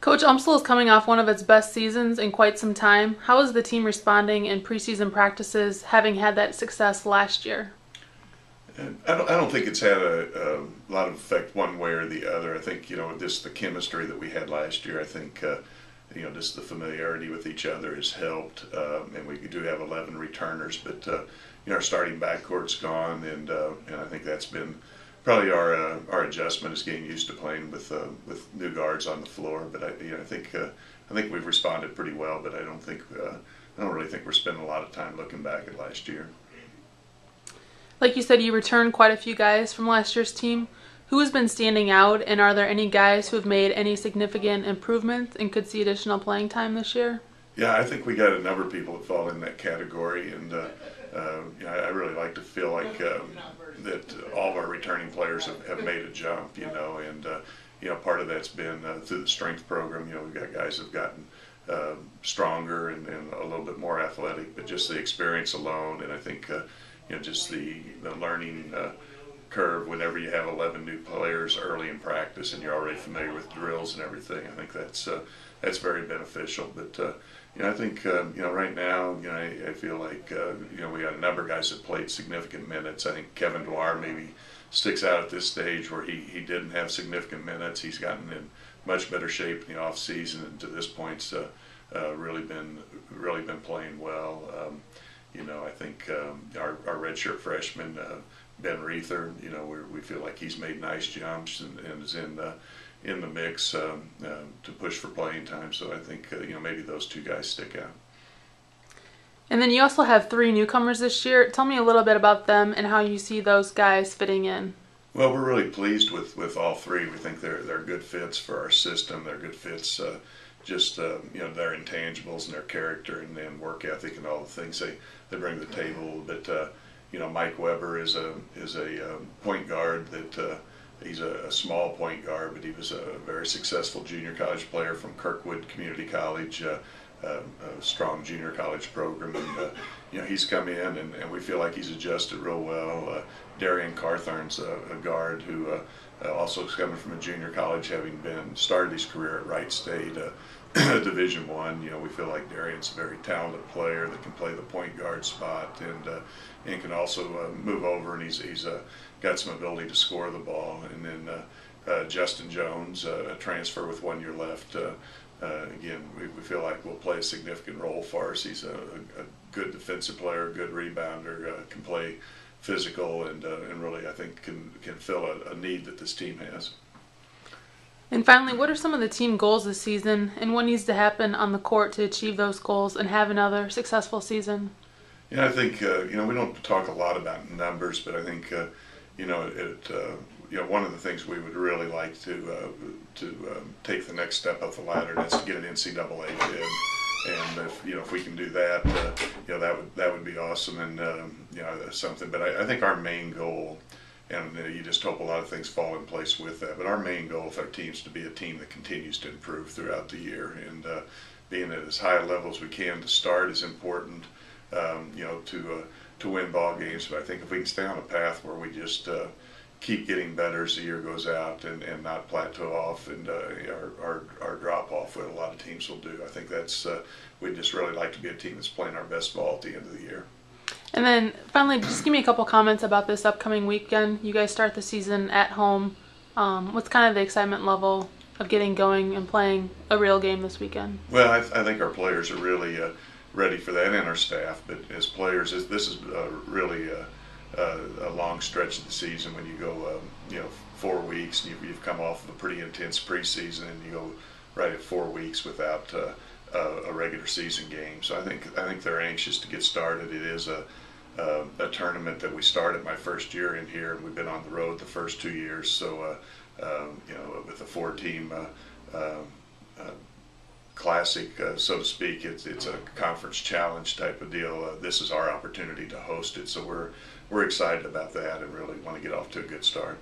Coach Umsel is coming off one of its best seasons in quite some time. How is the team responding in preseason practices, having had that success last year? And I don't think it's had a lot of effect one way or the other. I think, just the chemistry that we had last year, I think, just the familiarity with each other has helped. And we do have 11 returners, but, our starting backcourt's gone, and I think that's been probably our adjustment is getting used to playing with new guards on the floor. But I think we've responded pretty well. But I don't really think we're spending a lot of time looking back at last year. Like you said, you returned quite a few guys from last year's team. Who has been standing out, and are there any guys who have made any significant improvements and could see additional playing time this year? Yeah, I think we got a number of people that fall in that category, and I really like to feel like that all of our returning players have made a jump, and part of that's been through the strength program. We've got guys who've gotten stronger and a little bit more athletic, but just the experience alone, and I think just the learning curve whenever you have 11 new players early in practice and you're already familiar with drills and everything. I think that's very beneficial. But I think right now I feel like we got a number of guys that played significant minutes. I think Kevin Dwyer maybe sticks out at this stage where he didn't have significant minutes. He's gotten in much better shape in the off season, and to this point really been playing well. I think our redshirt freshman Ben Reether, we feel like he's made nice jumps and is in the mix to push for playing time. So I think maybe those two guys stick out. And then you also have 3 newcomers this year. Tell me a little bit about them and how you see those guys fitting in. Well, we're really pleased with all 3. We think they're good fits for our system. They're good fits. Just their intangibles and their character and work ethic and all the things they bring to the table. But Mike Weber is a point guard that he's a small point guard, but he was a very successful junior college player from Kirkwood Community College, a strong junior college program, and he's come in and we feel like he's adjusted real well. Darian Carthorne's a guard who also is coming from a junior college, having started his career at Wright State. Division I, we feel like Darian's a very talented player that can play the point guard spot and can also move over, and he's got some ability to score the ball. And then Justin Jones, a transfer with 1 year left. Again, we feel like will play a significant role for us. He's a good defensive player, good rebounder, can play physical, and really I think can fill a need that this team has. And finally, what are some of the team goals this season, and what needs to happen on the court to achieve those goals and have another successful season? I think we don't talk a lot about numbers, but I think one of the things we would really like to take the next step up the ladder, and that's to get an NCAA bid. And if we can do that, that would be awesome, and that's something. But I think our main goal, and you just hope a lot of things fall in place with that. But our main goal with our team is to be a team that continues to improve throughout the year, and being at as high a level as we can to start is important. To win ball games. But I think if we can stay on a path where we just keep getting better as the year goes out and not plateau off and our drop off, what a lot of teams will do. I think that's we'd just really like to be a team that's playing our best ball at the end of the year. And then finally, just give me a couple comments about this upcoming weekend. You guys start the season at home. What's kind of the excitement level of getting going and playing a real game this weekend? Well, I think our players are really ready for that, and our staff. But as players, this is really a long stretch of the season when you go 4 weeks, and you've come off of a pretty intense preseason, and you go right at 4 weeks without a regular season game. So I think they're anxious to get started. It is a tournament that we started my first year in here, and we've been on the road the first 2 years. So with a 4-team classic, so to speak, it's a conference challenge type of deal. This is our opportunity to host it, so we're excited about that and really want to get off to a good start.